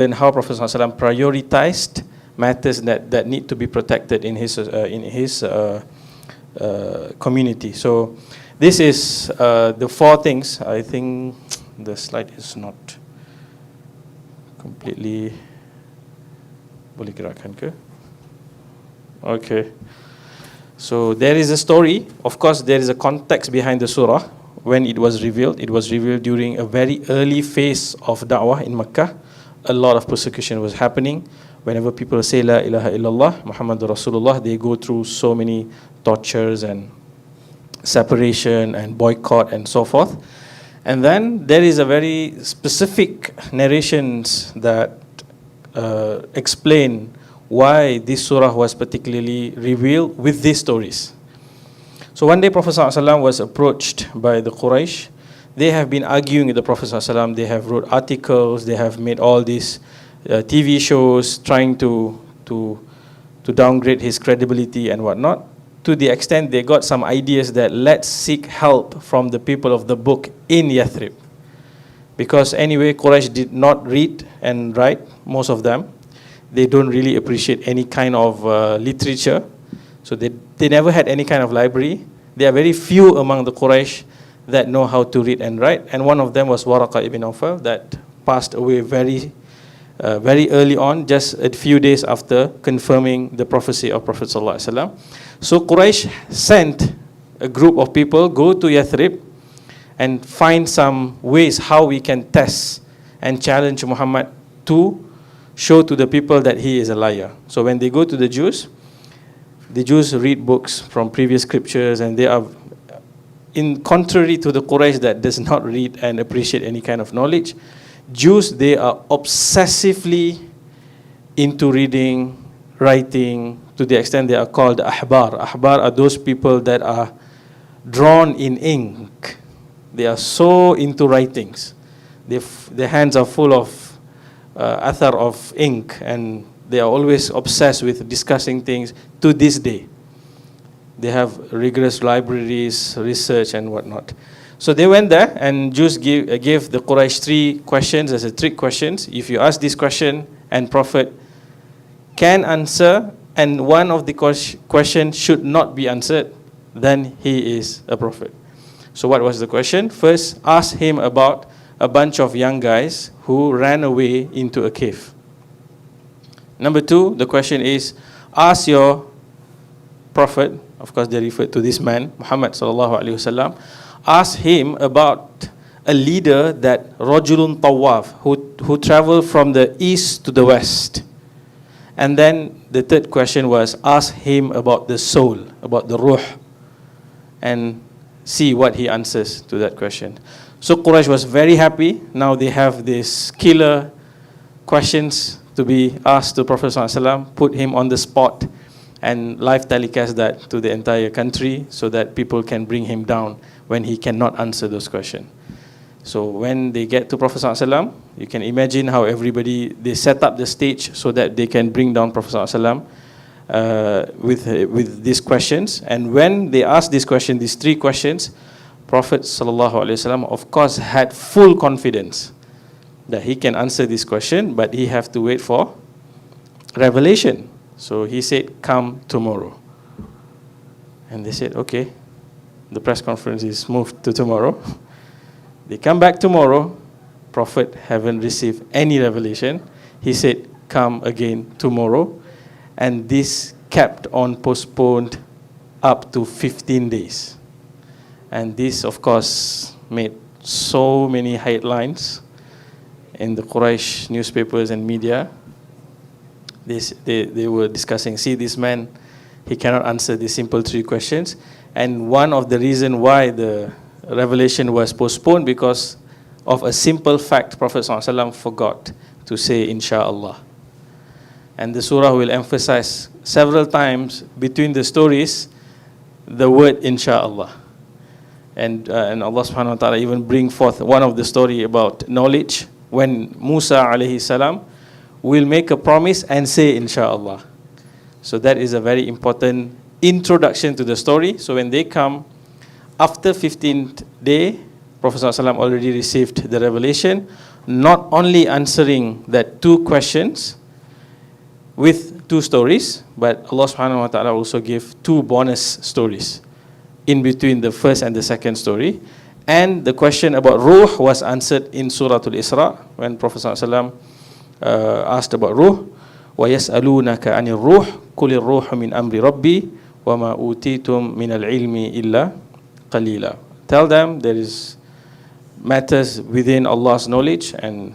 and how Prophet ﷺ prioritized matters that need to be protected in his community. So this is the four things. I think the slide is not completely. Boleh gerakkan ke? Okay. So there is a story. Of course, there is a context behind the surah. When it was revealed during a very early phase of da'wah in Makkah. A lot of persecution was happening. Whenever people say La ilaha illallah, Muhammadur Rasulullah, they go through so many tortures and separation and boycott and so forth. And then there is a very specific narrations that explain why this surah was particularly revealed with these stories. So one day Prophet ﷺ was approached by the Quraysh. They have been arguing with the Prophet ﷺ. They have wrote articles. They have made all these TV shows trying to downgrade his credibility and whatnot. To the extent they got some ideas that let's seek help from the people of the book in Yathrib. Because anyway, Quraysh did not read and write, most of them. They don't really appreciate any kind of literature. So they never had any kind of library. There are very few among the Quraysh that know how to read and write. And one of them was Waraqah ibn Nawfal that passed away very early on, just a few days after confirming the prophecy of Prophet ﷺ. So Quraysh sent a group of people, go to Yathrib and find some ways how we can test and challenge Muhammad to show to the people that he is a liar. So when they go to the Jews read books from previous scriptures, and they are, in contrary to the Quraysh that does not read and appreciate any kind of knowledge, Jews, they are obsessively into reading, writing, to the extent they are called ahbar. Ahbar are those people that are drawn in ink. They are so into writings. Their hands are full of athar of ink, and they are always obsessed with discussing things to this day. They have rigorous libraries, research and whatnot. So they went there, and Jews gave the Quraysh 3 questions as a trick questions. If you ask this question and Prophet can answer, and one of the questions should not be answered, then he is a prophet. So what was the question? First, ask him about a bunch of young guys who ran away into a cave. Number 2, the question is, ask your prophet, of course they referred to this man, Muhammad sallallahu alaihi wasallam, ask him about a leader that Rajulun Tawaf, who traveled from the east to the west. And then the third question was, ask him about the soul, about the ruh, and see what he answers to that question. So Quraysh was very happy. Now they have these killer questions to be asked to Prophet ﷺ, put him on the spot, and live telecast that to the entire country so that people can bring him down when he cannot answer those questions. So when they get to Prophet ﷺ, you can imagine how they set up the stage so that they can bring down Prophet ﷺ with these questions. And when they ask this question, these 3 questions, Prophet ﷺ of course had full confidence that he can answer this question, but he have to wait for revelation. So he said, come tomorrow. And they said, okay. The press conference is moved to tomorrow. They come back tomorrow. Prophet haven't received any revelation. He said, come again tomorrow. And this kept on postponed up to 15 days. And this, of course, made so many headlines in the Quraysh newspapers and media. They were discussing, see this man, he cannot answer these simple 3 questions. And one of the reasons why the revelation was postponed, because of a simple fact, Prophet ﷺ forgot to say insha'Allah. And the surah will emphasize several times between the stories the word insha'Allah. And Allah subhanahu wa ta'ala even bring forth one of the story about knowledge, when Musa alayhi salam will make a promise and say insha'Allah. So that is a very important introduction to the story. So when they come after 15th day, Prophet ﷺ already received the revelation. not only answering that two questions with two stories, but Allah subhanahu wa ta'ala also gave two bonus stories in between the first and the second story. And the question about Ruh was answered in Surah Al-Isra when Prophet ﷺ asked about Ruh. وَيَسْأَلُونَكَ عَنِ الرُّوحِ قُلِ الرُّوحُ مِنْ أَمْرِ رَبِّي وَمَا أُوتِيتُم مِنَ الْعِلْمِ إِلَّا قَلِيلًا. Tell them there is matters within Allah's knowledge, and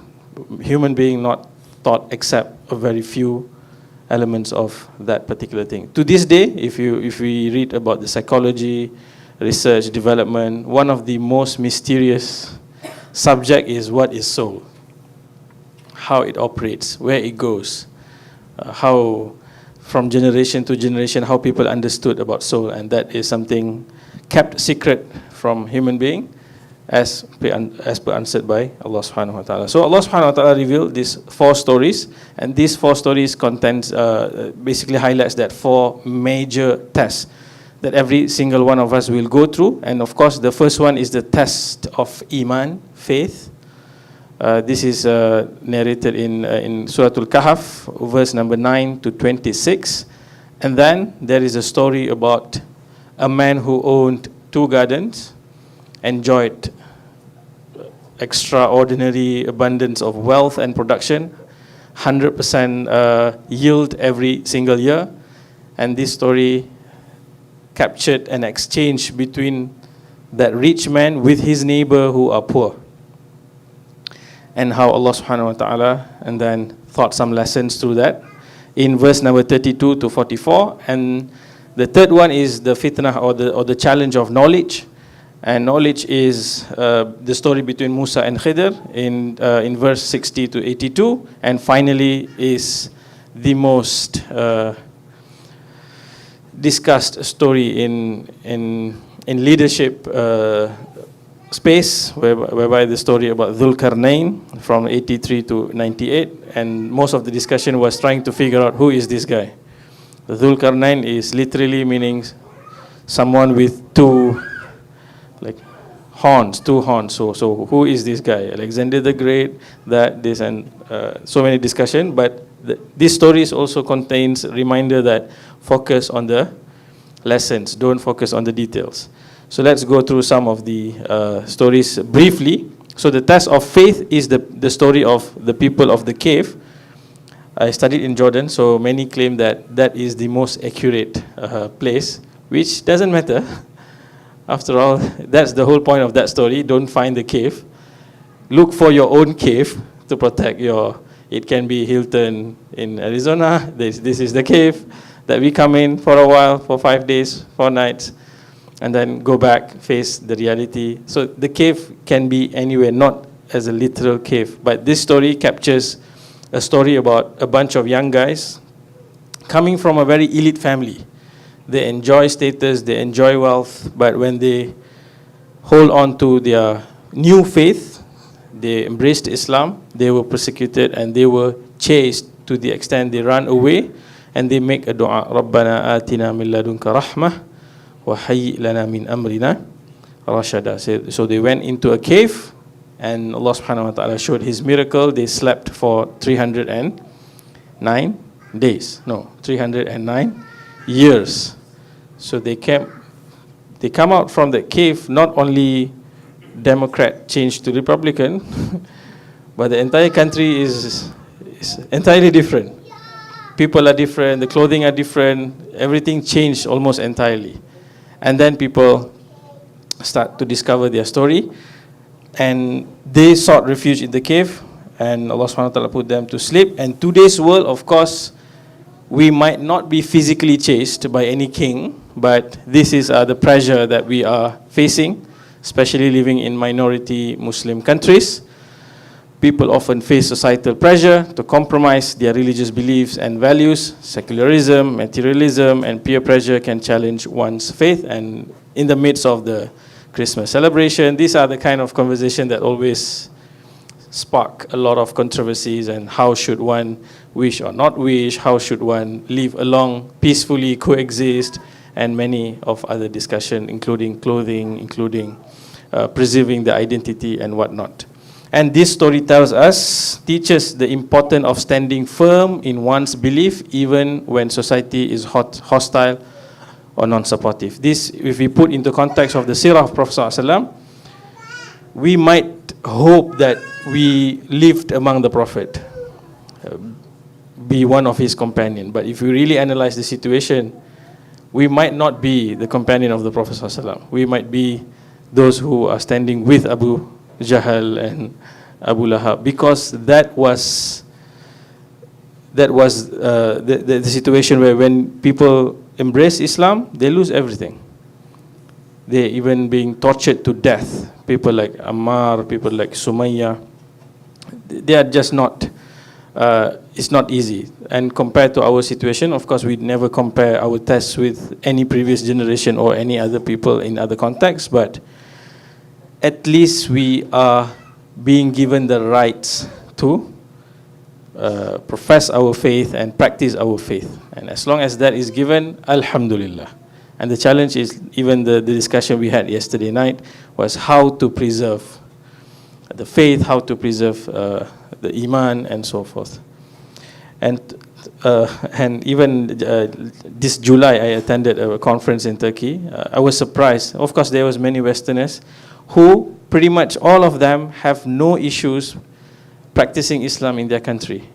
human being not taught except a very few elements of that particular thing. To this day, if we read about the psychology, research, development, one of the most mysterious subject is what is soul, how it operates, where it goes, how from generation to generation, how people understood about soul, and that is something kept secret from human being, as per answered by Allah subhanahu wa ta'ala. So Allah subhanahu wa ta'ala revealed these four stories, and these four stories contains basically highlights that four major tests that every single one of us will go through. And of course the first one is the test of Iman, faith. This is narrated in Surah Al-Kahf, verse number 9 to 26. And then there is a story about a man who owned 2 gardens, enjoyed extraordinary abundance of wealth and production, 100% yield every single year. And this story captured an exchange between that rich man with his neighbor who are poor, and how Allah subhanahu wa ta'ala and then taught some lessons through that in verse number 32 to 44. And the third one is the fitnah, or the challenge of knowledge. And knowledge is the story between Musa and Khidr in verse 60 to 82. And finally is the most discussed story in leadership space, whereby the story about Dhul Qarnayn from 83 to 98, and most of the discussion was trying to figure out who is this guy. Dhul Qarnayn is literally meaning someone with two horns. So who is this guy? Alexander the Great, this, and so many discussion. But this story also contains a reminder that focus on the lessons, don't focus on the details. So let's go through some of the stories briefly. So the test of faith is the story of the people of the cave. I studied in Jordan, so many claim that is the most accurate place, which doesn't matter. After all, that's the whole point of that story. Don't find the cave. Look for your own cave to protect your... It can be Hilton in Arizona. This is the cave that we come in for a while, for 5 days, 4 nights, and then go back, face the reality. So the cave can be anywhere, not as a literal cave. But this story captures a story about a bunch of young guys coming from a very elite family. They enjoy status, they enjoy wealth, but when they hold on to their new faith, they embraced Islam, they were persecuted and they were chased to the extent they ran away, and they make a dua, Rabbana atina min ladunka rahmah wa hayyi lana min amrina rashada. So they went into a cave, and Allah subhanahu wa ta'ala showed his miracle. They slept for 309 days. No, 309 years. So they come out from the cave, not only Democrat changed to Republican, but the entire country is entirely different. People are different, the clothing are different, everything changed almost entirely. And then people start to discover their story, and they sought refuge in the cave, and Allah subhanahu wa ta'ala put them to sleep. And today's world, of course, we might not be physically chased by any king, but this is the pressure that we are facing, especially living in minority Muslim countries. People often face societal pressure to compromise their religious beliefs and values. Secularism, materialism, and peer pressure can challenge one's faith. And in the midst of the Christmas celebration, these are the kind of conversation that always spark a lot of controversies. And how should one wish or not wish? How should one live along, peacefully coexist? And many of other discussion, including clothing, including preserving the identity and whatnot. And this story teaches the importance of standing firm in one's belief, even when society is hostile or non-supportive. This, if we put into context of the seerah of Prophet ﷺ, we might hope that we lived among the Prophet, be one of his companions. But if we really analyze the situation, we might not be the companion of the Prophet ﷺ. We might be those who are standing with Abu Jahal and Abu Lahab, because that was the situation where when people embrace Islam, they lose everything. They're even being tortured to death. People like Ammar, people like Sumayya, they are just not, it's not easy. And compared to our situation, of course, we never compare our tests with any previous generation or any other people in other contexts, but at least we are being given the rights to profess our faith and practice our faith. And as long as that is given, alhamdulillah. And the challenge is, even the discussion we had yesterday night was how to preserve the faith, how to preserve the iman and so forth. And even this July I attended a conference in Turkey. I was surprised. Of course, there was many Westerners who pretty much all of them have no issues practicing Islam in their country,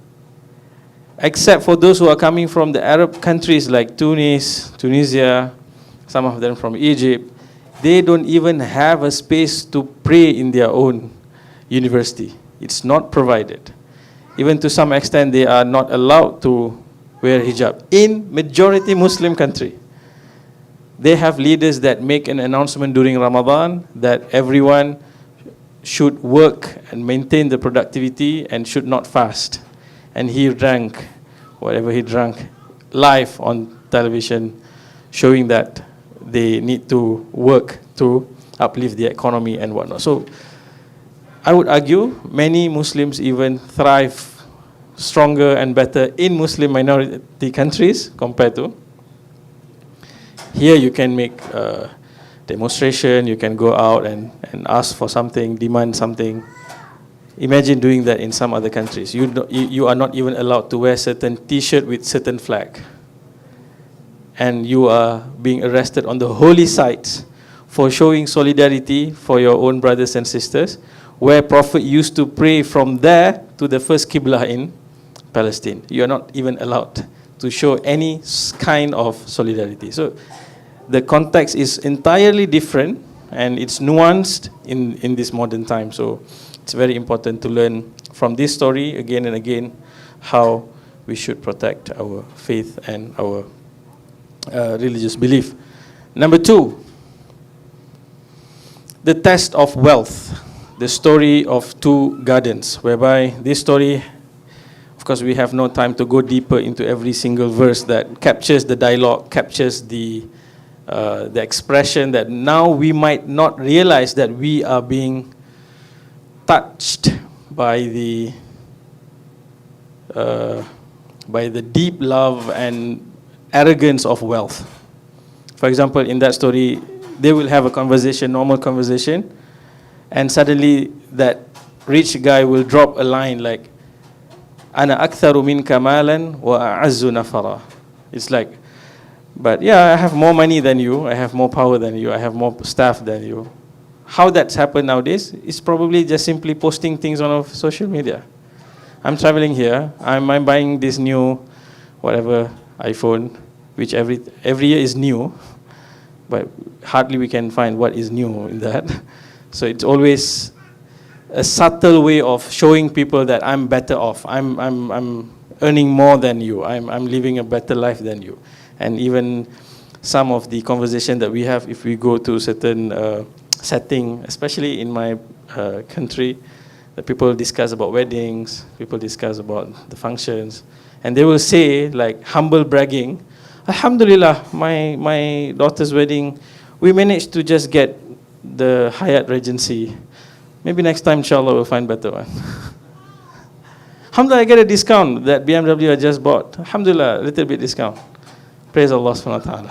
except for those who are coming from the Arab countries like Tunis, Tunisia, some of them from Egypt. They don't even have a space to pray in their own university. It's not provided. Even to some extent, they are not allowed to wear hijab in majority Muslim country. They have leaders that make an announcement during Ramadan that everyone should work and maintain the productivity and should not fast. And he drank whatever he drank live on television, showing that they need to work to uplift the economy and whatnot. So I would argue many Muslims even thrive stronger and better in Muslim minority countries compared to here. You can make a demonstration, you can go out and ask for something, demand something. Imagine doing that in some other countries. You are not even allowed to wear certain t-shirt with certain flag. And you are being arrested on the holy sites for showing solidarity for your own brothers and sisters, where Prophet used to pray from there to the first Qibla in Palestine. You are not even allowed to show any kind of solidarity. So the context is entirely different, and it's nuanced in this modern time. So it's very important to learn from this story again and again how we should protect our faith and our religious belief. Number 2, the test of wealth, the story of 2 gardens, whereby this story, of course, we have no time to go deeper into every single verse that captures the dialogue, captures the expression that now we might not realize that we are being touched by the deep love and arrogance of wealth. For example, in that story, they will have a conversation, normal conversation, and suddenly that rich guy will drop a line like, "Ana aktharu minka malan wa a'azzu nafara." It's like, but yeah, I have more money than you, I have more power than you, I have more staff than you. How that's happened nowadays is probably just simply posting things on social media. I'm traveling here, I'm buying this new whatever iPhone, which every year is new, but hardly we can find what is new in that. So it's always a subtle way of showing people that I'm better off, I'm earning more than you, I'm living a better life than you. And even some of the conversation that we have, if we go to certain setting, especially in my country, that people discuss about weddings, people discuss about the functions, and they will say, like, humble bragging, "Alhamdulillah, my daughter's wedding, we managed to just get the Hyatt Regency. Maybe next time, inshallah, we'll find better one." Alhamdulillah, I get a discount that BMW I just bought. Alhamdulillah, a little bit discount. Praise Allah subhanahu wa ta'ala.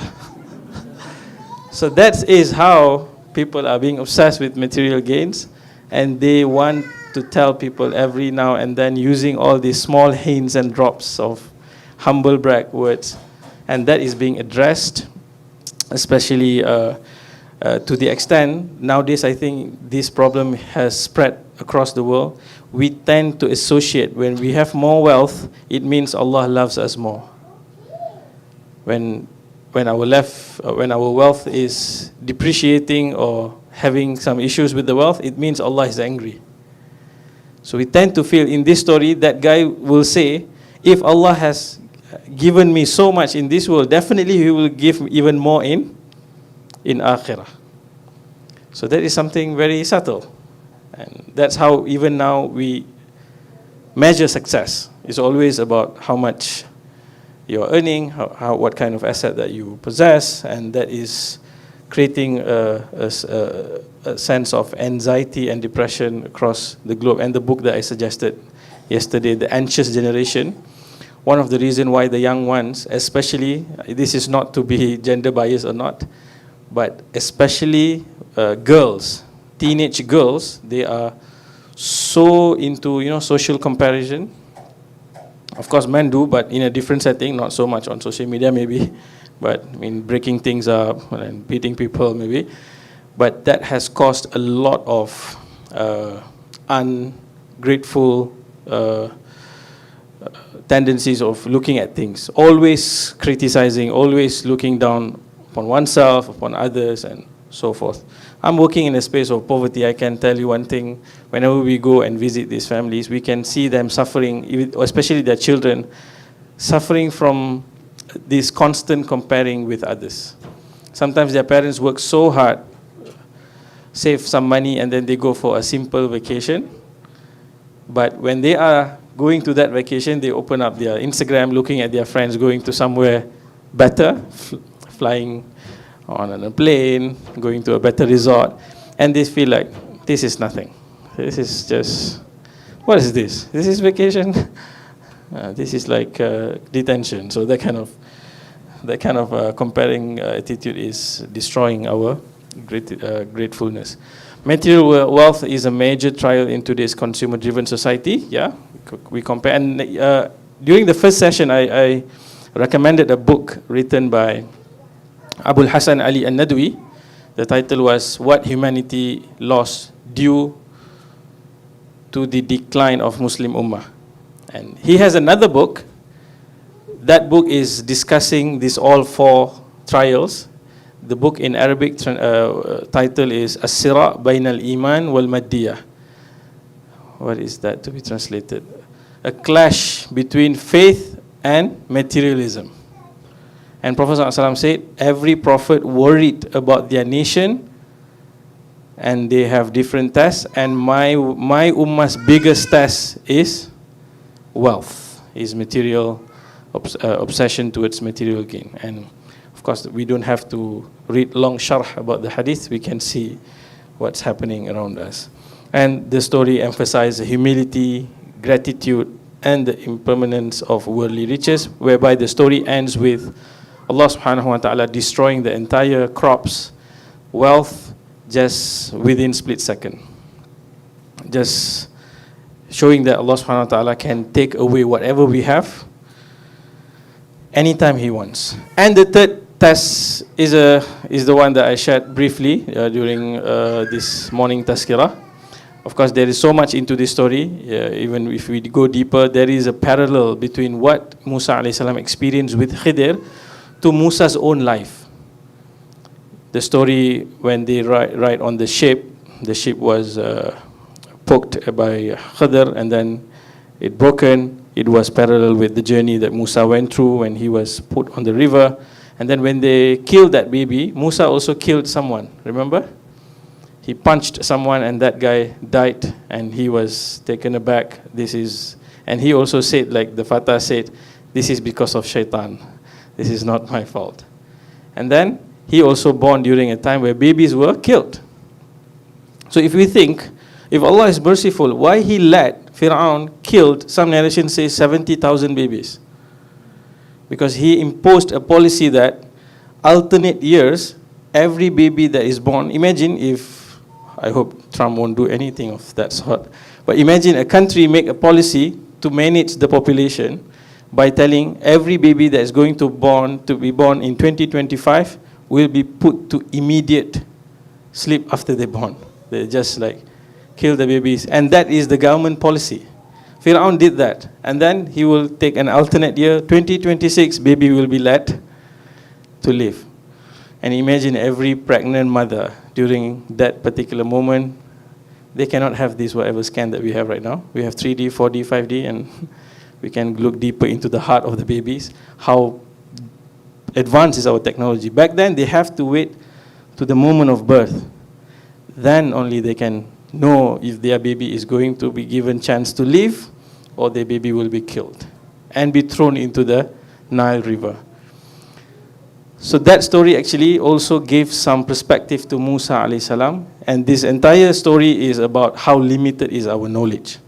So that is how people are being obsessed with material gains, and they want to tell people every now and then, using all these small hints and drops of humble brag words. And that is being addressed, especially to the extent, nowadays I think this problem has spread across the world. We tend to associate, when we have more wealth, it means Allah loves us more. When our wealth is depreciating or having some issues with the wealth, it means Allah is angry. So we tend to feel, in this story, that guy will say, if Allah has given me so much in this world, definitely He will give even more in akhirah. So that is something very subtle. And that's how even now we measure success. It's always about how much you're earning, what kind of asset that you possess, and that is creating a sense of anxiety and depression across the globe. And the book that I suggested yesterday, The Anxious Generation, one of the reasons why the young ones, especially, this is not to be gender biased or not, but especially girls, teenage girls, they are so into social comparison. Of course, men do, but in a different setting, not so much on social media maybe, but I mean breaking things up and beating people maybe. But that has caused a lot of ungrateful tendencies of looking at things, always criticizing, always looking down upon oneself, upon others, and so forth. I'm working in a space of poverty. I can tell you one thing, whenever we go and visit these families, we can see them suffering, especially their children, suffering from this constant comparing with others. Sometimes their parents work so hard, save some money, and then they go for a simple vacation. But when they are going to that vacation, they open up their Instagram, looking at their friends going to somewhere better, flying on a plane, going to a better resort, and they feel like, this is nothing. This is just, what is this? This is vacation? This is like detention. So that kind of comparing attitude is destroying our gratefulness. Material wealth is a major trial in today's consumer-driven society. Yeah, we compare. And during the first session, I recommended a book written by Abul Hasan Ali al-Nadwi. The title was What Humanity Lost Due to the Decline of Muslim Ummah. And he has another book. That book is discussing these all four trials. The book in Arabic title is As-Sira' Bayna al-Iman wal-Maddiyah. What is that to be translated? A clash between faith and materialism. And Prophet ﷺ said, every prophet worried about their nation, and they have different tests, and my ummah's biggest test is wealth, is material obsession towards material gain. And of course, we don't have to read long sharh about the hadith. We can see what's happening around us. And the story emphasizes humility, gratitude, and the impermanence of worldly riches, whereby the story ends with Allah subhanahu wa ta'ala destroying the entire crops, wealth, just within split second. Just showing that Allah subhanahu wa ta'ala can take away whatever we have anytime He wants. And the third test is the one that I shared briefly during this morning tazkirah. Of course, there is so much into this story. Even if we go deeper, there is a parallel between what Musa alayhi salam experienced with Khidir to Musa's own life. The story when they ride on the ship was poked by Khidir and then it broken. It was parallel with the journey that Musa went through when he was put on the river. And then when they killed that baby, Musa also killed someone, remember? He punched someone and that guy died and he was taken aback. And he also said, like the Fatah said, this is because of shaitan. This is not my fault. And then he also born during a time where babies were killed. So if we think, if Allah is merciful, why He let Fir'aun killed, some narrations say 70,000 babies? Because he imposed a policy that alternate years, every baby that is born, imagine if, I hope Trump won't do anything of that sort, But imagine a country make a policy to manage the population by telling every baby that is going to be born in 2025 will be put to immediate sleep after they're born. They just like kill the babies. And that is the government policy. Fir'aun did that. And then he will take an alternate year, 2026, baby will be let to live. And imagine every pregnant mother during that particular moment, they cannot have this whatever scan that we have right now. We have 3D, 4D, 5D, and we can look deeper into the heart of the babies. How advanced is our technology. Back then, they have to wait to the moment of birth. Then only they can know if their baby is going to be given chance to live or their baby will be killed and be thrown into the Nile River. So that story actually also gave some perspective to Musa alayhi salam, and this entire story is about how limited is our knowledge.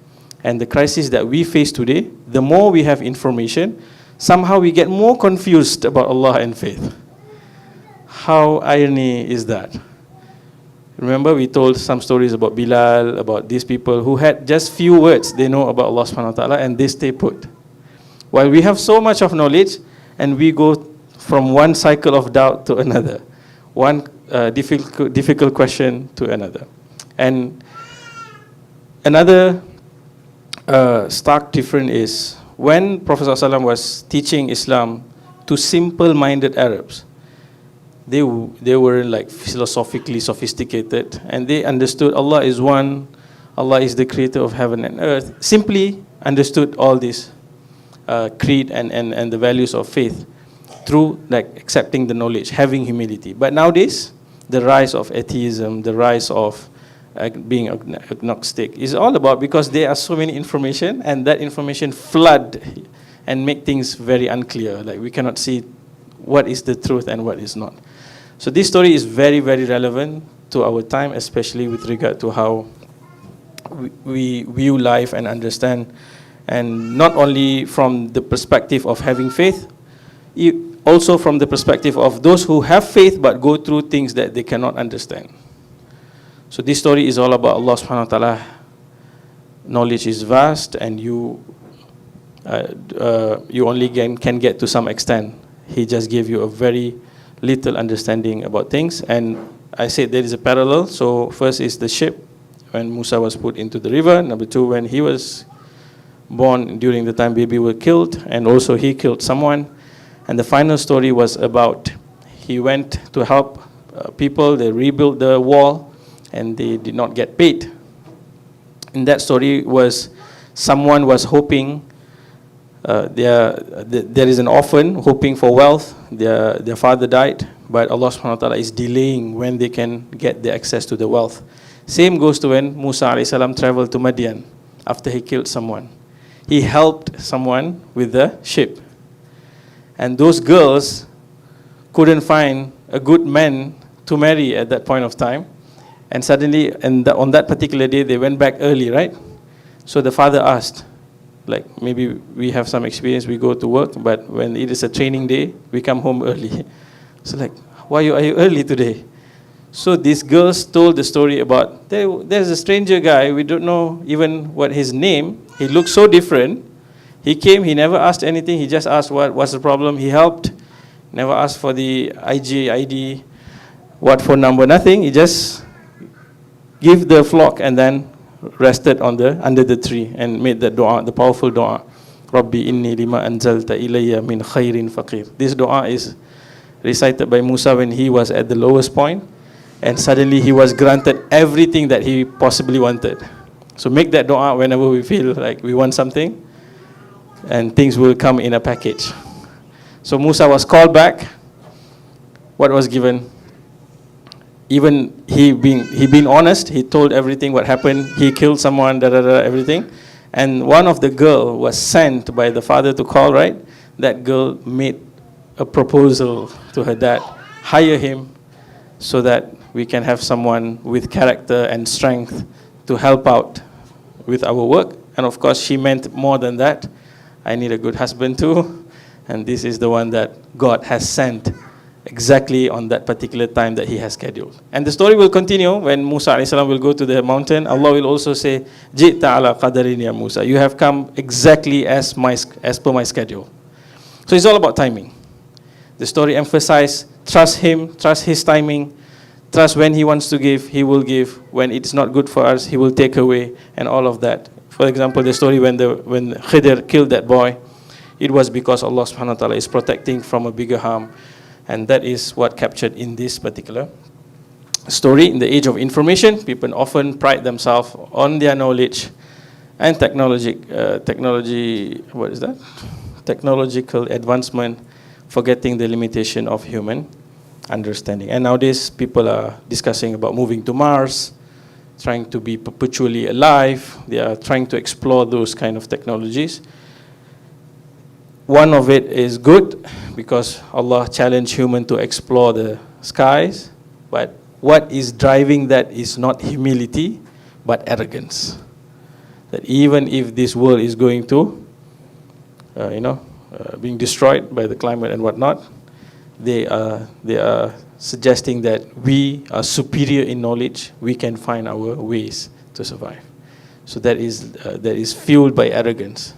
And the crisis that we face today, the more we have information, somehow we get more confused about Allah and faith. How irony is that? Remember we told some stories about Bilal, about these people who had just few words they know about Allah subhanahu wa ta'ala and they stay put. While we have so much of knowledge and we go from one cycle of doubt to another, one difficult question to another. And another stark difference is when Prophet ﷺ was teaching Islam to simple-minded Arabs, they were like philosophically sophisticated and they understood Allah is one, Allah is the creator of heaven and earth, simply understood all this creed and the values of faith through like accepting the knowledge, having humility. But nowadays, the rise of atheism, the rise of being agnostic is all about because there are so many information and that information flood and make things very unclear. Like we cannot see what is the truth and what is not. So this story is very, very relevant to our time, especially with regard to how we view life and understand, and not only from the perspective of having faith, also from the perspective of those who have faith but go through things that they cannot understand. So this story is all about Allah subhanahu wa ta'ala. Knowledge is vast and you only can get to some extent. He just gave you a very little understanding about things. And I said there is a parallel. So first is the ship when Musa was put into the river. Number two, when he was born during the time baby were killed, and also he killed someone. And the final story was about he went to help people. They rebuilt the wall and they did not get paid. In that story was someone was hoping, there is an orphan hoping for wealth. Their father died, but Allah subhanahu wa ta'ala is delaying when they can get the access to the wealth. Same goes to when Musa alayhi salam traveled to Madian after he killed someone. He helped someone with the ship. And those girls couldn't find a good man to marry at that point of time. And suddenly, on that particular day, they went back early, right? So the father asked, like, maybe we have some experience, we go to work, but when it is a training day, we come home early. So like, why are you early today? So these girls told the story about, there's a stranger guy, we don't know even what his name, he looks so different. He came, he never asked anything, he just asked what's the problem, he helped, never asked for the ID, what phone number, nothing, he just gave the flock and then rested under the tree and made the dua, the powerful dua. Rabbi inni lima anzalta ilayya min khairin faqir. This dua is recited by Musa when he was at the lowest point and suddenly he was granted everything that he possibly wanted. So make that dua whenever we feel like we want something and things will come in a package. So Musa was called back. What was given? Even he being honest, he told everything what happened. He killed someone, everything. And one of the girl was sent by the father to call, right? That girl made a proposal to her dad, hire him so that we can have someone with character and strength to help out with our work. And of course, she meant more than that. I need a good husband too. And this is the one that God has sent exactly on that particular time that he has scheduled. And the story will continue when Musa alayhi salam will go to the mountain. Allah will also say, Ji'ta ala qadarin ya Musa. You have come exactly as per my schedule. So it's all about timing. The story emphasizes trust him, trust his timing, trust when he wants to give, he will give. When it's not good for us, he will take away, and all of that. For example, the story when Khidr killed that boy, it was because Allah subhanahu wa ta'ala is protecting from a bigger harm. And that is what captured in this particular story. In the age of information, people often pride themselves on their knowledge and technological advancement, forgetting the limitation of human understanding. And nowadays, people are discussing about moving to Mars, trying to be perpetually alive. They are trying to explore those kind of technologies. One of it is good because Allah challenged human to explore the skies. But what is driving that is not humility, but arrogance. That even if this world is going to, being destroyed by the climate and whatnot, they are suggesting that we are superior in knowledge. We can find our ways to survive. So that is fueled by arrogance.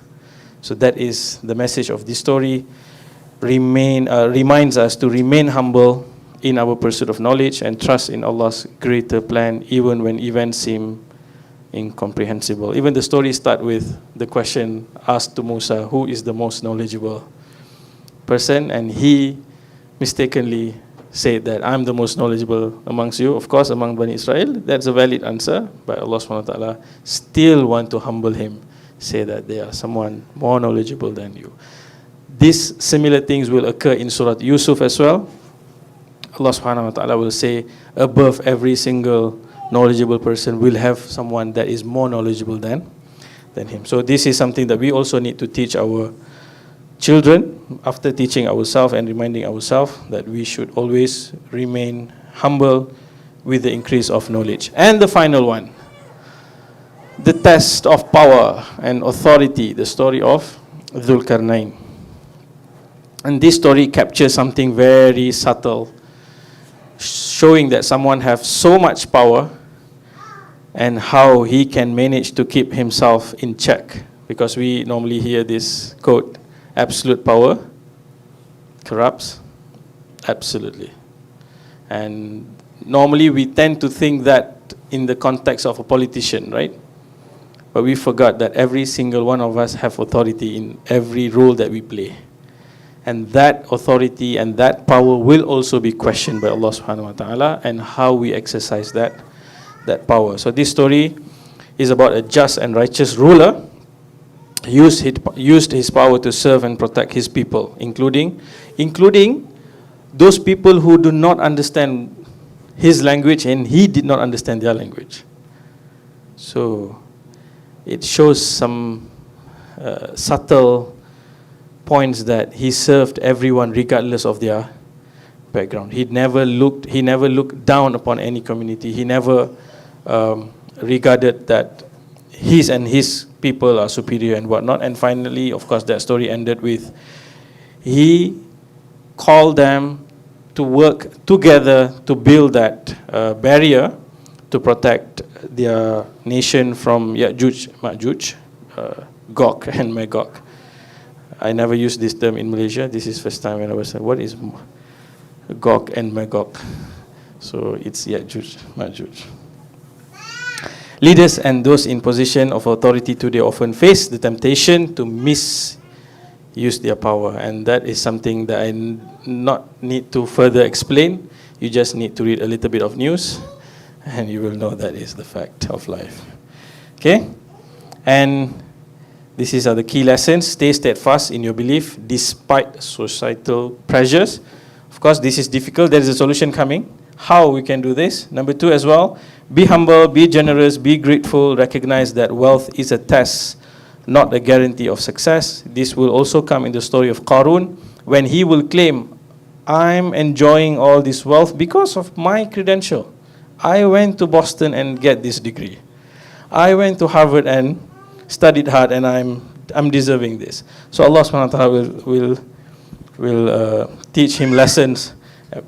So that is the message of this story. Reminds us to remain humble in our pursuit of knowledge and trust in Allah's greater plan, even when events seem incomprehensible. Even the story starts with the question asked to Musa, who is the most knowledgeable person? And he mistakenly said that I'm the most knowledgeable amongst you. Of course, among Bani Israel, that's a valid answer. But Allah subhanahu wa ta'ala still want to humble him, say that they are someone more knowledgeable than you. These similar things will occur in Surah Yusuf as well. Allah subhanahu wa ta'ala will say, above every single knowledgeable person will have someone that is more knowledgeable than him. So this is something that we also need to teach our children, after teaching ourselves and reminding ourselves that we should always remain humble with the increase of knowledge. And the final one, the test of power and authority, the story of Dhul Qarnayn. And this story captures something very subtle, showing that someone has so much power and how he can manage to keep himself in check. Because we normally hear this quote, absolute power corrupts absolutely. And normally we tend to think that in the context of a politician, right? But we forgot that every single one of us have authority in every role that we play. And that authority and that power will also be questioned by Allah subhanahu wa ta'ala, and how we exercise that power. So this story is about a just and righteous ruler used his power to serve and protect his people, including those people who do not understand his language and he did not understand their language. So it shows some subtle points that he served everyone regardless of their background. He never looked down upon any community. He never regarded that his people are superior and whatnot. And finally, of course, that story ended with he called them to work together to build that barrier to protect their nation from Ya'juj, Ma'juj, Gog and Magog. I never used this term in Malaysia. This is first time when I was saying, what is Gog and Magog? So it's Ya'juj, Ma'juj. Leaders and those in position of authority today often face the temptation to misuse their power. And that is something that I not need to further explain. You just need to read a little bit of news and you will know that is the fact of life. Okay? And these are the key lessons. Stay steadfast in your belief despite societal pressures. Of course, this is difficult. There is a solution coming. How we can do this? Number 2 as well. Be humble, be generous, be grateful. Recognize that wealth is a test, not a guarantee of success. This will also come in the story of Qarun, when he will claim, I'm enjoying all this wealth because of my credential. I went to Boston and get this degree. I went to Harvard and studied hard, and I'm deserving this. So Allah subhanahu wa ta'ala will teach him lessons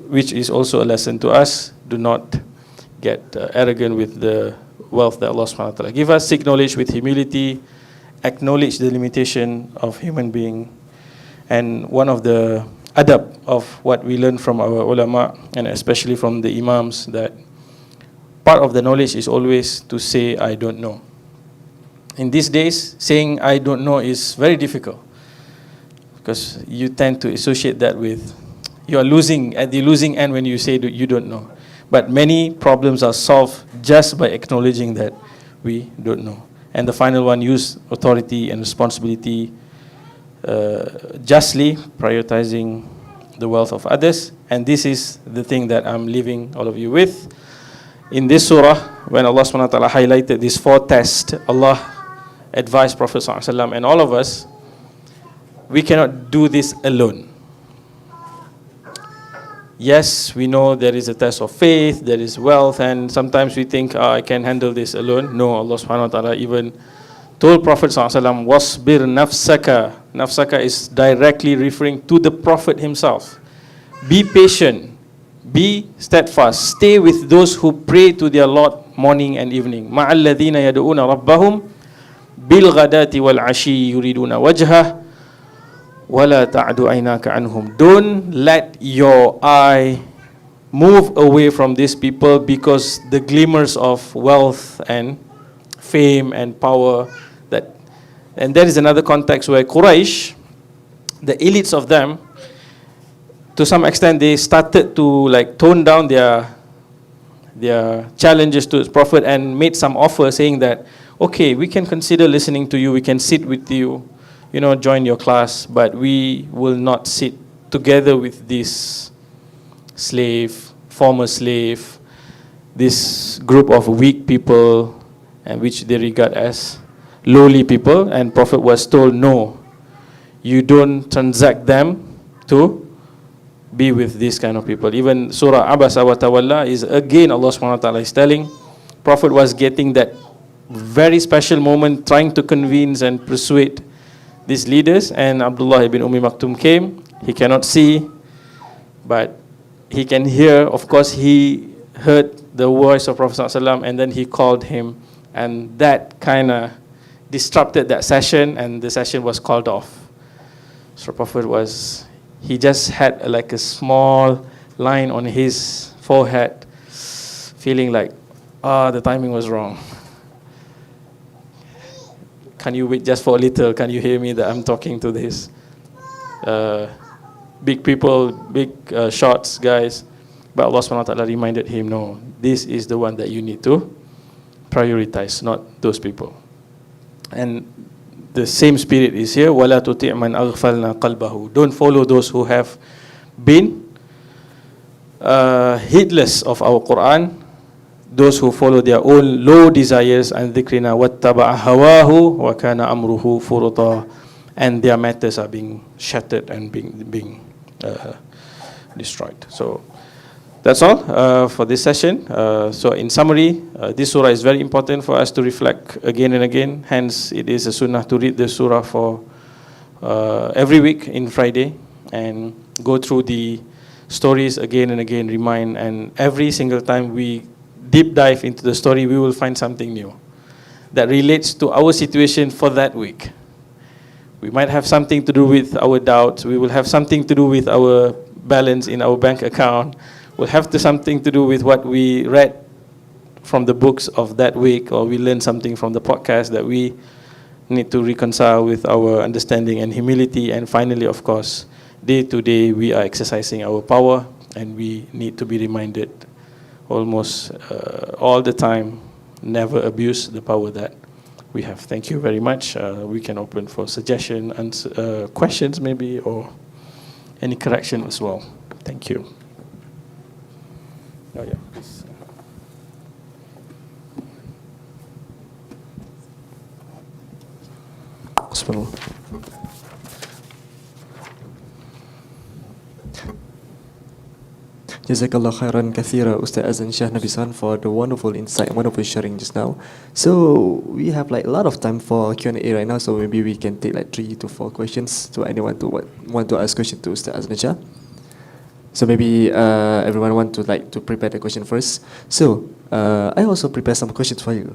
which is also a lesson to us. Do not get arrogant with the wealth that Allah subhanahu wa ta'ala give us. Seek knowledge with humility. Acknowledge the limitation of human being. And one of the adab of what we learn from our ulama, and especially from the imams, that part of the knowledge is always to say, I don't know. In these days, saying I don't know is very difficult, because you tend to associate that with, you are losing, at the losing end when you say you don't know. But many problems are solved just by acknowledging that we don't know. And the final one, use authority and responsibility justly, prioritizing the wealth of others. And this is the thing that I'm leaving all of you with. In this surah, when Allah subhanahu wa ta'ala highlighted these 4 tests, Allah advised Prophet sallallahu alaihi wasallam and all of us, we cannot do this alone. Yes, we know there is a test of faith, there is wealth, and sometimes we think, I can handle this alone. No, Allah subhanahu wa ta'ala even told Prophet sallallahu alaihi wasallam, wasbir nafsaka. Nafsaka is directly referring to the Prophet himself. Be patient, be steadfast, stay with those who pray to their Lord morning and evening. Ma'alladhina yadu'una rabbahum bil ghadati wal ashi yuriduna wajhah wala ta'du aynaka anhum. Don't let your eye move away from these people because the glimmers of wealth and fame and power that, and there is another context where Quraysh, the elites of them, to some extent they started to like tone down their challenges to the Prophet and made some offer saying that, okay, we can consider listening to you, we can sit with you, join your class, but we will not sit together with this slave, former slave, this group of weak people, and which they regard as lowly people. And Prophet was told, no, you don't transact them to be with these kind of people. Even Surah Abasa wa Tawalla is again Allah subhanahu wa ta'ala is telling, Prophet was getting that very special moment trying to convince and persuade these leaders, and Abdullah ibn Maktum came. He cannot see, but he can hear. Of course, he heard the voice of Prophet ﷺ, and then he called him, and that kind of disrupted that session, and the session was called off. So Prophet he just had like a small line on his forehead, feeling like, the timing was wrong. Can you wait just for a little? Can you hear me that I'm talking to this big people, big shots, guys? But Allah subhanahu wa ta'ala reminded him, no, this is the one that you need to prioritize, not those people. And the same spirit is here. وَلَا تُطِعْ مَنْ أَغْفَلْنَا قَلْبَهُ. Don't follow those who have been heedless of our Quran, those who follow their own low desires, and dhikrina وَاتَّبَعَ هَوَاهُ وَكَانَ أَمْرُهُ فُرُطًا, and their matters are being shattered and being destroyed. So that's all for this session. So in summary, this surah is very important for us to reflect again and again. Hence, it is a sunnah to read the surah for every week in Friday and go through the stories again and again, remind, and every single time we deep dive into the story, we will find something new that relates to our situation for that week. We might have something to do with our doubts. We will have something to do with our balance in our bank account. We'll have something to do with what we read from the books of that week, or we learn something from the podcast that we need to reconcile with our understanding and humility. And finally, of course, day to day, we are exercising our power, and we need to be reminded almost all the time, never abuse the power that we have. Thank you very much. We can open for suggestion and questions maybe, or any correction as well. Thank you. Oh, yeah, please. Jazakallah khairan kathira, Ustaz and Shah Nabisan, for the wonderful insight, wonderful sharing just now. So we have like a lot of time for Q&A right now, so maybe we can take like 3 to 4 questions to anyone to want to ask question to Ustaz Najah. So maybe everyone want to like to prepare the question first. So I also prepare some questions for you.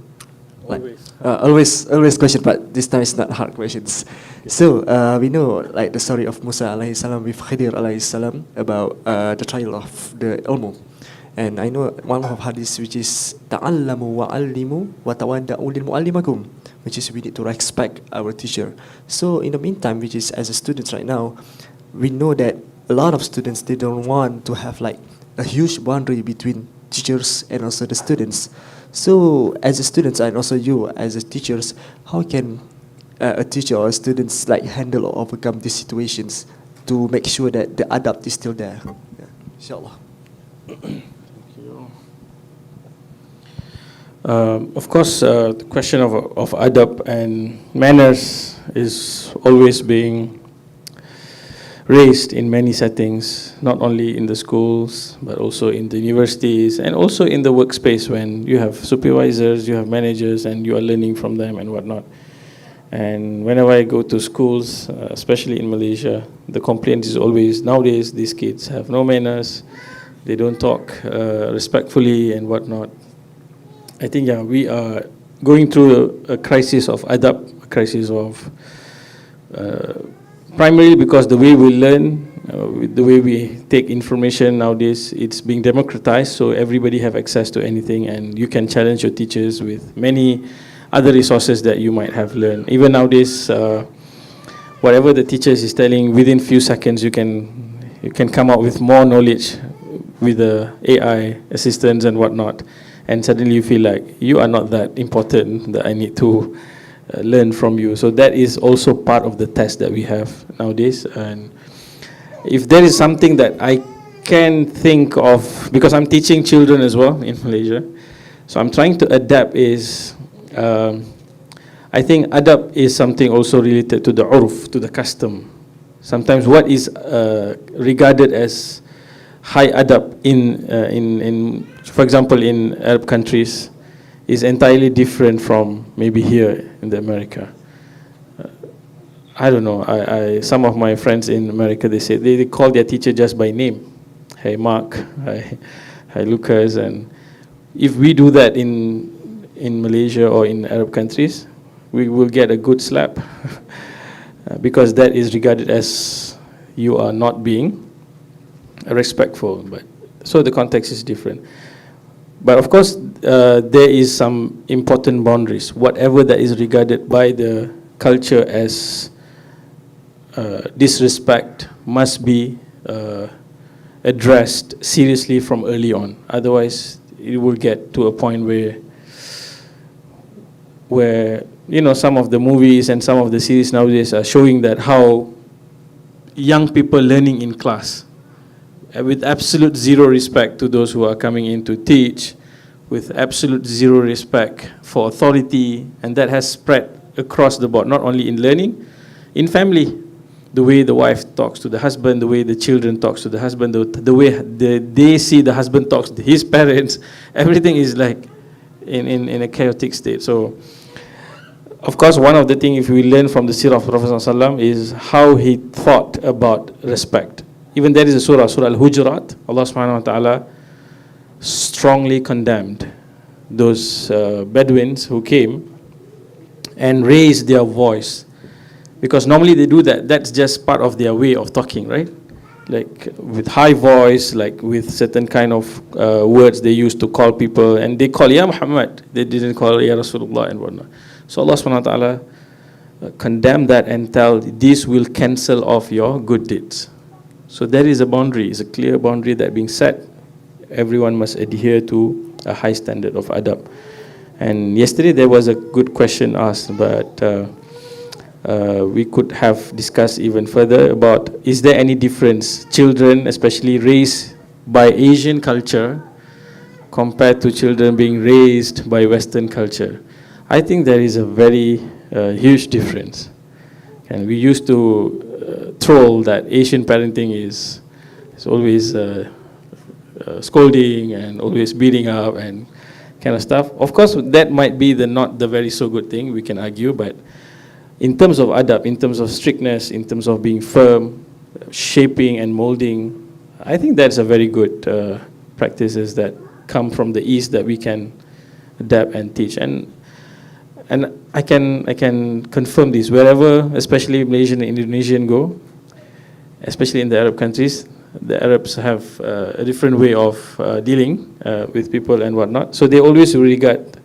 Like, always question, but this time it's not hard questions. So we know like the story of Musa alayhi salam with Khidir alayhi salam about the trial of the ilmu. And I know one of hadith which is ta'allamu wa'allimu wa tawadda'u lil mu'allimakum, which is we need to respect our teacher. So in the meantime, which is as a student right now, we know that a lot of students, they don't want to have like a huge boundary between teachers and also the students. So as a students and also you as a teachers, how can a teacher or students like handle or overcome these situations to make sure that the adapt is still there? Yeah. Inshallah. Of course, the question of adab and manners is always being raised in many settings, not only in the schools, but also in the universities, and also in the workspace when you have supervisors, you have managers, and you are learning from them and whatnot. And whenever I go to schools, especially in Malaysia, the complaint is always, nowadays, these kids have no manners, they don't talk respectfully and whatnot. I think, yeah, we are going through a crisis of adab, a crisis of primarily because the way we learn, the way we take information nowadays, it's being democratized, so everybody have access to anything, and you can challenge your teachers with many other resources that you might have learned. Even nowadays, whatever the teacher is telling, within few seconds you can come up with more knowledge with the AI assistants and whatnot, and suddenly you feel like you are not that important that I need to learn from you. So that is also part of the test that we have nowadays. And if there is something that I can think of, because I'm teaching children as well in Malaysia, so I'm trying to adapt is, I think adab is something also related to the urf, to the custom. Sometimes what is regarded as high adab in for example in Arab countries is entirely different from maybe here in the America. I don't know. Some of my friends in America, they say they call their teacher just by name. Hey Mark, hi Lucas, and if we do that in Malaysia or in Arab countries, we will get a good slap because that is regarded as you are not being respectful. But so the context is different. But of course, there is some important boundaries. Whatever that is regarded by the culture as disrespect must be addressed seriously from early on. Otherwise, it will get to a point where you know, some of the movies and some of the series nowadays are showing that how young people learning in class with absolute zero respect to those who are coming in to teach, with absolute zero respect for authority, and that has spread across the board, not only in learning, in family. The way the wife talks to the husband, the way the children talks to the husband, the way they see the husband talks to his parents, everything is like in a chaotic state. So, of course, one of the things, if we learn from the seerah of Prophet ﷺ, is how he thought about respect. Even there is a surah, Surah Al-Hujurat, Allah subhanahu wa ta'ala strongly condemned those Bedouins who came and raised their voice. Because normally they do that, that's just part of their way of talking, right? Like with high voice, like with certain kind of words they used to call people, and they call Ya Muhammad, they didn't call Ya Rasulullah and whatnot. So Allah subhanahu wa ta'ala condemned that and tell, this will cancel off your good deeds. So there is a boundary, it's a clear boundary that being set. Everyone must adhere to a high standard of adab. And yesterday there was a good question asked, but we could have discussed even further about, is there any difference, children especially raised by Asian culture compared to children being raised by Western culture? I think there is a very huge difference. And we used to troll that Asian parenting is always scolding and always beating up and kind of stuff. Of course, that might be not the very so good thing, we can argue, but in terms of adab, in terms of strictness, in terms of being firm, shaping and molding, I think that's a very good practices that come from the East that we can adapt and teach. And I can confirm this wherever, especially Malaysian and Indonesian go, especially in the Arab countries. The Arabs have a different way of dealing with people and whatnot. So they always regard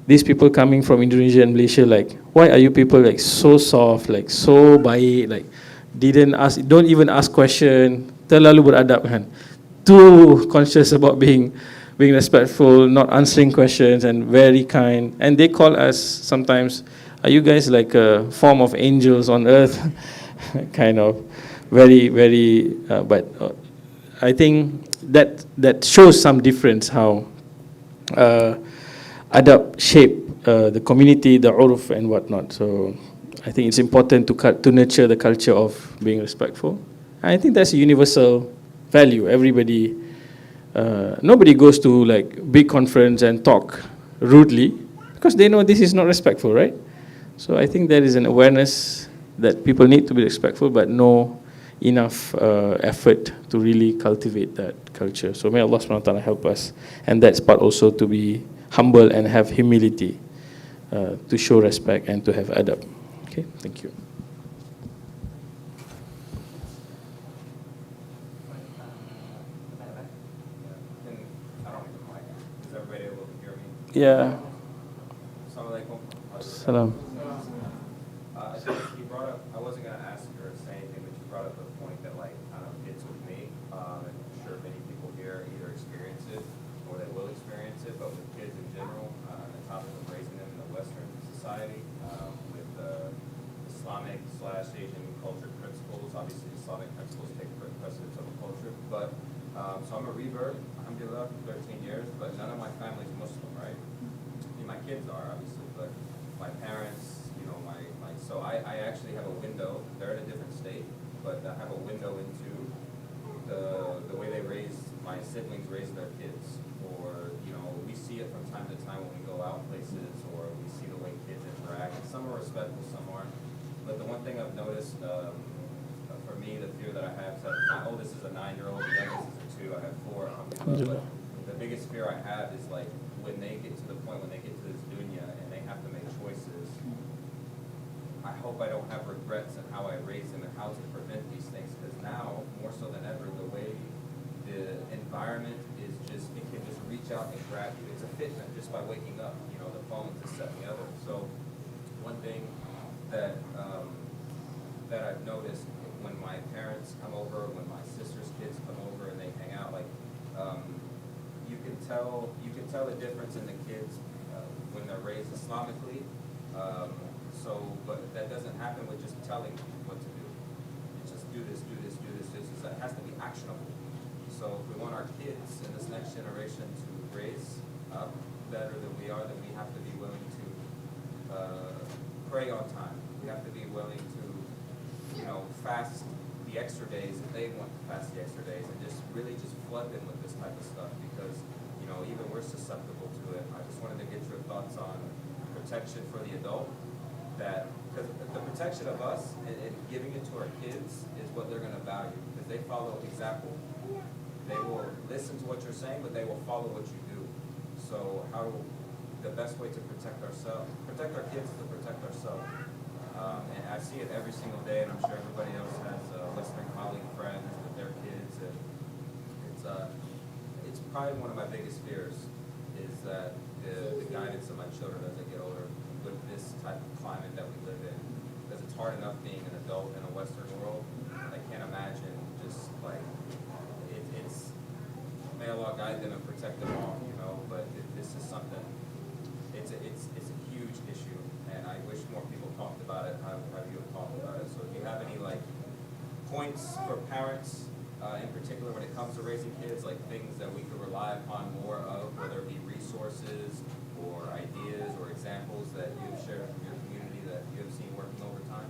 these people coming from Indonesia and Malaysia like, why are you people like so soft, like so baik, like don't even ask question, terlalu beradab kan, too conscious about being respectful, not answering questions, and very kind. And they call us sometimes, are you guys like a form of angels on earth? Kind of very, very, but I think that shows some difference how adab shape the community, the urf and whatnot. So I think it's important to nurture the culture of being respectful. And I think that's a universal value. Everybody, nobody goes to like big conference and talk rudely because they know this is not respectful, right? So I think there is an awareness that people need to be respectful, but no enough effort to really cultivate that culture. So may Allah subhanahu wa ta'ala help us. And that's part also to be humble and have humility, to show respect and to have adab. Okay, thank you. Is everybody able to hear me? Yeah. Assalamualaikum. Salam. I think you brought up, I wasn't going to ask or say anything, but you brought up the point that like, I don't know, kids with me, and I'm sure many people here either experience it or they will experience it, but with kids in general, the topic of raising them in a Western society, with Islamic/Asian culture principles, obviously Islamic principles take precedence over culture, but, so I'm a revert, alhamdulillah, 13 years, but none of my family's Muslim, right? I mean, my kids are, obviously, but my parents, you know, so I actually have a window, they're in a different state, but I have a window into the way my siblings raise their kids, or, you know, we see it from time to time when we go out places, or we see the way kids interact, and some are respectful, some aren't, but the one thing I've noticed, for me, the fear that I have, so my oldest is a 9-year-old, the youngest is a 2, I have 4, alhamdulillah, but the biggest fear I have is like, when they get to the point, when they get to this dunya, and they have to make choices, I hope I don't have regrets in how I raised them and how to prevent these things, because now, more so than ever, the way the environment is just, it can just reach out and grab you. It's a fitna just by waking up, you know, the phone, this, that, and the other. So one thing that that I've noticed when my parents come over, when my sister's kids come over and they hang out, like, you can tell the difference in the kids when they're raised Islamically. But that doesn't happen with just telling them what to do. It's just do this, do this, do this, do this. It has to be actionable. So if we want our kids in this next generation to raise up better than we are, then we have to be willing to pray on time. We have to be willing to, you know, fast the extra days if they want to fast the extra days, and just really just flood them with this type of stuff, because, you know, even we're susceptible to it. I just wanted to get your thoughts on protection for the adult. That, because the protection of us and giving it to our kids is what they're going to value, because they follow example. They will listen to what you're saying, but they will follow what you do. So the best way to protect our kids is to protect ourselves. And I see it every single day, and I'm sure everybody else has Western colleague friends with their kids, and it's probably one of my biggest fears is that the guidance of my children as they get older with this type of climate that we live in, because it's hard enough being an adult in a Western world. I can't imagine just like it's may Allah guide them and protect them all, you know. But this is something. It's a huge issue, and I wish more people talked about it. How you have talked about it. So if you have any like points for parents in particular when it comes to raising kids, like things that we could rely upon more of, whether it be resources or ideas or examples that you've shared from your community that you have seen working over time?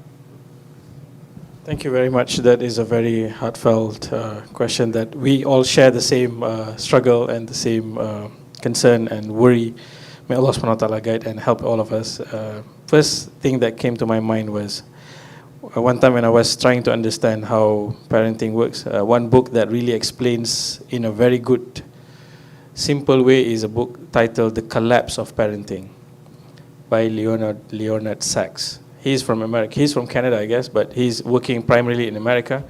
Thank you very much. That is a very heartfelt question that we all share the same struggle and the same concern and worry. May Allah subhanahu wa ta'ala guide and help all of us. First thing that came to my mind was one time when I was trying to understand how parenting works, one book that really explains in a very good, simple way is a book titled The Collapse of Parenting by Leonard Sachs. He's from America. He's from Canada, I guess, but he's working primarily in America.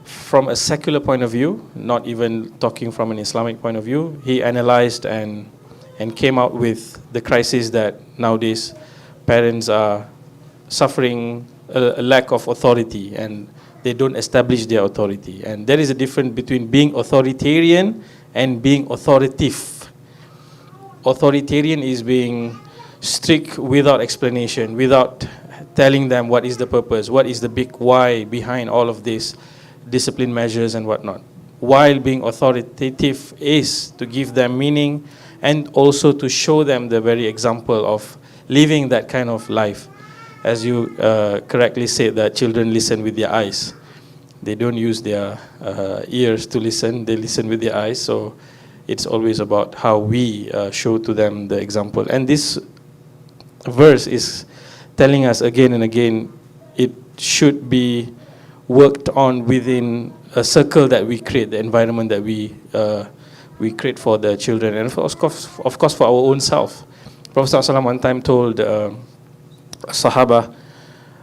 From a secular point of view, not even talking from an Islamic point of view, he analyzed and came out with the crisis that nowadays parents are suffering a lack of authority, and they don't establish their authority. And there is a difference between being authoritarian and being authoritative. Authoritarian is being strict without explanation, without telling them what is the purpose, what is the big why behind all of this discipline measures and whatnot. While being authoritative is to give them meaning and also to show them the very example of living that kind of life. As you correctly said, that children listen with their eyes. They don't use their ears to listen, they listen with their eyes. So it's always about how we show to them the example. And this verse is telling us again and again, it should be worked on within a circle that we create, the environment that we create for the children, and of course for our own self. Prophet ﷺ one time told Sahaba,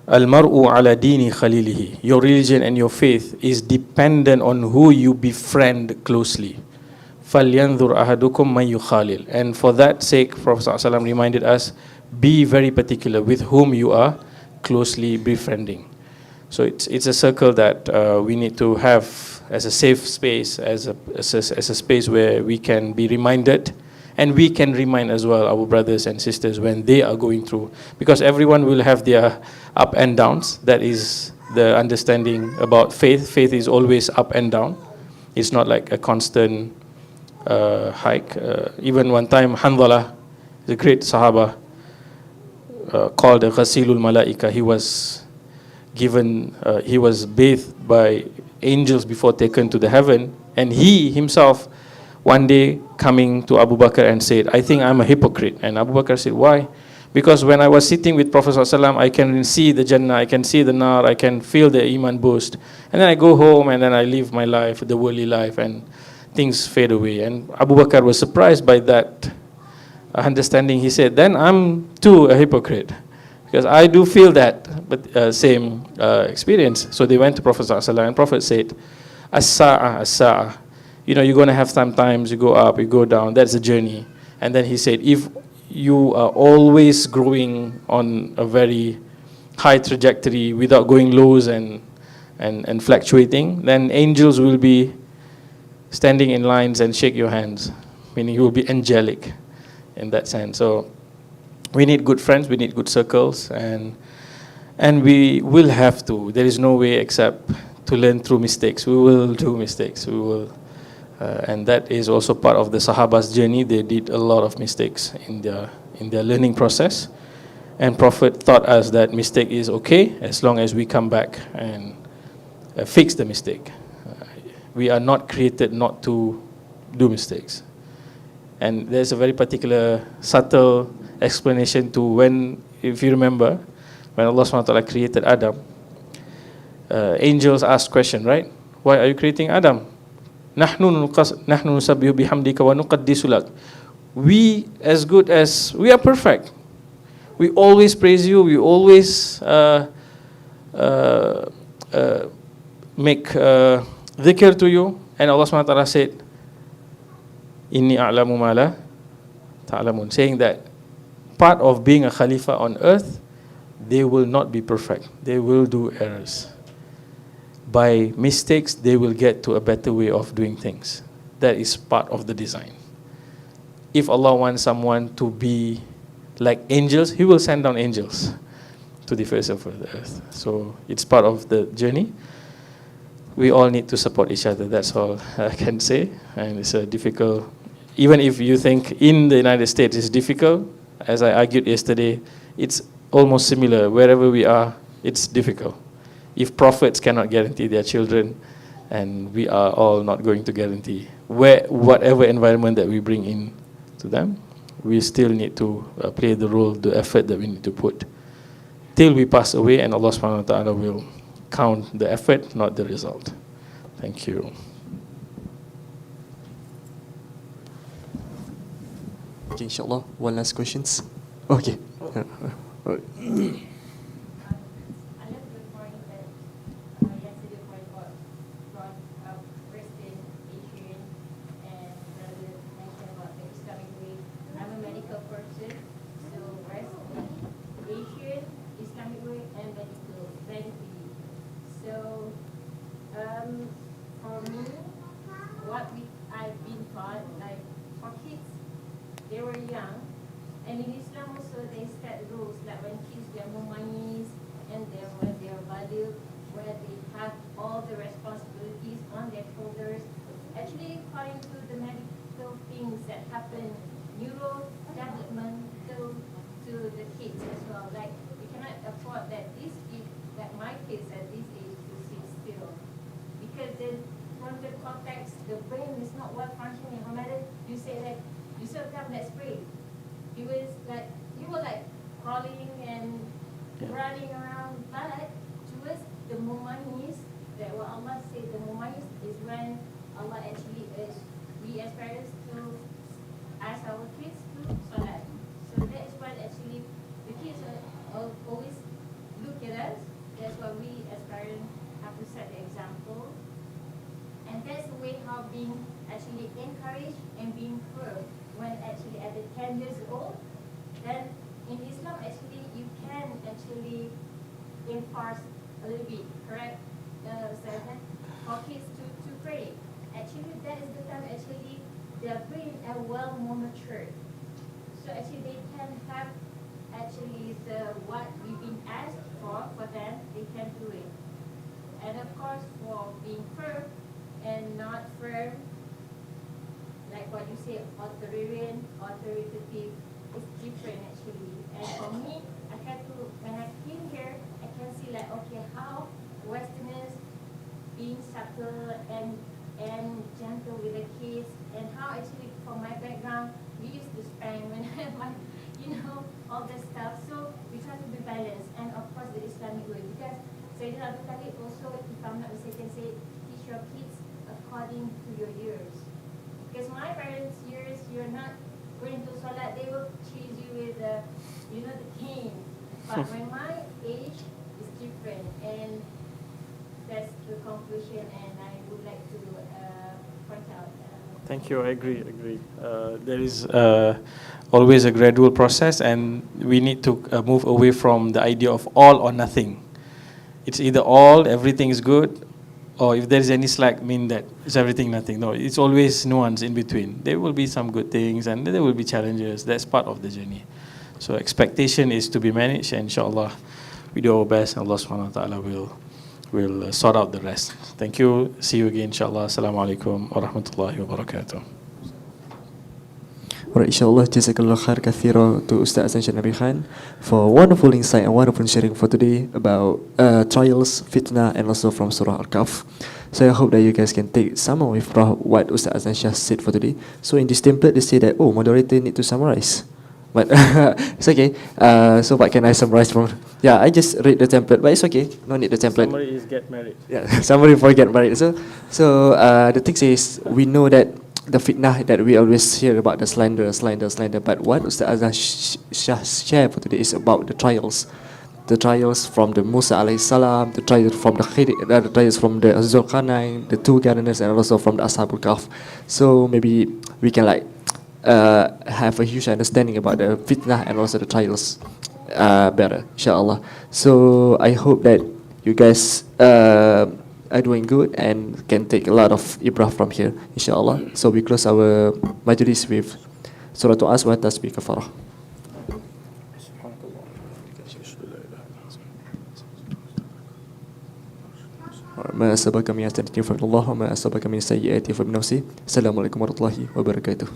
Al-mar'u ala dini khalilihi. Your religion and your faith is dependent on who you befriend closely. فَلْيَنْظُرْ أَحَدُكُمْ مَنْ يُخَالِلْ. And for that sake, Prophet ﷺ reminded us, be very particular with whom you are closely befriending. So it's a circle that we need to have as a safe space, as a space where we can be reminded, and we can remind as well our brothers and sisters when they are going through. Because everyone will have their up and downs. That is the understanding about faith. Faith is always up and down. It's not like a constant hike. Even one time, Hanzalah, the great Sahaba, called Ghasilul Malaika, he was bathed by angels before taken to the heaven, and he himself one day coming to Abu Bakr and said, I think I'm a hypocrite. And Abu Bakr said, why? Because when I was sitting with Prophet ﷺ, I can see the Jannah, I can see the Nar, I can feel the Iman boost, and then I go home and then I live my life, the worldly life, and things fade away. And Abu Bakr was surprised by that understanding. He said, then I'm too a hypocrite, because I do feel that, but same experience. So they went to Prophet ﷺ, and Prophet said, As-sa'a, as-sa'a. You know, you're going to have sometimes you go up, you go down, that's a journey. And then he said, if you are always growing on a very high trajectory without going lows and fluctuating, then angels will be standing in lines and shake your hands, meaning you will be angelic in that sense. So we need good friends, we need good circles, and we will have to. There is no way except to learn through mistakes. We will do mistakes. We will, and that is also part of the Sahaba's journey. They did a lot of mistakes in their learning process, and Prophet taught us that mistake is okay as long as we come back and fix the mistake. We are not created not to do mistakes, and there's a very particular subtle explanation to when, if you remember, when Allah SWT created Adam, angels asked question, right? Why are you creating Adam? نحن نسبح بحمدك ونقدس لك. We, as good as we are perfect, we always praise you, we always make dhikr to you, and Allah SWT said, Inni a'lamu ma la ta'lamun, saying that part of being a Khalifa on earth, they will not be perfect. They will do errors. By mistakes, they will get to a better way of doing things. That is part of the design. If Allah wants someone to be like angels, He will send down angels to the face of the earth. So it's part of the journey. We all need to support each other. That's all I can say. And it's a difficult, even if you think in the United States it's difficult, as I argued yesterday, it's almost similar. Wherever we are, it's difficult. If prophets cannot guarantee their children, and we are all not going to guarantee, whatever environment that we bring in to them, we still need to play the role, the effort that we need to put till we pass away, and Allah subhanahu wa ta'ala will count the effort, not the result. Thank you. Okay, inshallah. One last questions. Okay. Alright. I love the point that yesterday point brought up Western Asian and brother mentioned about the Islamic way. I'm a medical person, so West Asian, Islamic way, and medical therapy. So for me, I've been taught, like for kids, they were young. And in Islam also they set rules like when kids they are mumayyiz and when they are baligh, where they have all the responsibilities on their shoulders. Actually, according to the medical things that happen, neurodevelopmental to the kids as well. Like we cannot afford that these kids, that my kids at this age to sit still, because then from the context, the brain is not well functioning. No matter you say that you serve them, let's pray. You were like crawling and running around, but towards the mumayyiz, that what Allah said, the mumayyiz is when Allah actually urged we as parents to ask our kids to salat. So that is what actually the kids are always look at us. That's what we as parents have to set the example. And that's the way how being actually encouraged and being firm when actually at the 10 years old. Then in Islam actually you can actually enforce a little bit, correct? For kids to pray. Actually that is the time actually their brain are well more matured. So actually they can have actually the what we've been asked for them, they can do it. And of course for being firm and not firm, like what you say, authoritarian, authoritative, is different actually. And for me, I had to, when I came here, I can see like, okay, how Westerners being subtle and gentle with the kids, and how actually from my background, we used to spank when I have my, all the stuff. So we try to be balanced, and of course the Islamic way, because Sayyidina Abu Talib also, if I'm not mistaken, say, teach your kids according to your years. Because my parents' years, you're not going to Salat, they will chase you with the cane. But when my age is different, and that's the conclusion, and I would like to point out. Thank you. I agree. There is always a gradual process, and we need to move away from the idea of all or nothing. It's either all, everything is good, or if there is any slack, mean that it's everything, nothing. No, it's always nuance in between. There will be some good things, and there will be challenges. That's part of the journey. So expectation is to be managed, and inshallah, we do our best, and Allah subhanahu wa ta'ala will sort out the rest. Thank you. See you again, inshallah. Assalamu alaikum wa rahmatullahi wa barakatuh. Alright, inshallah, jazakallah khair kathira to Ustaz Azan Nabi Khan for wonderful insight and wonderful sharing for today about trials, fitna, and also from Surah Al-Kahf. So I hope that you guys can take some away from what Ustaz Azan Shah said for today. So in this template, they say that, moderator need to summarize. But it's okay. So what can I summarize from? Yeah, I just read the template, but it's okay. No need the template. Summary is get married. Yeah, summary for get married. So the thing is, we know that the fitnah that we always hear about, the slander. But what Ustaz Azan Shah share for today is about the trials. The trials from the Musa alayhi salam, the trials from the trials from the Zulkarnain, the two gardeners, and also from the Ashabul Kahf. So maybe we can have a huge understanding about the fitnah and also the trials better, inshallah. So I hope that you guys are doing good and can take a lot of ibrah from here, inshallah. So we close our majlis with Surah As wa Tasbih Kafarah. ما أصابك من حسنة فمن الله وما أصابك من سيئات فمن نفسه. السلام عليكم ورحمة الله وبركاته.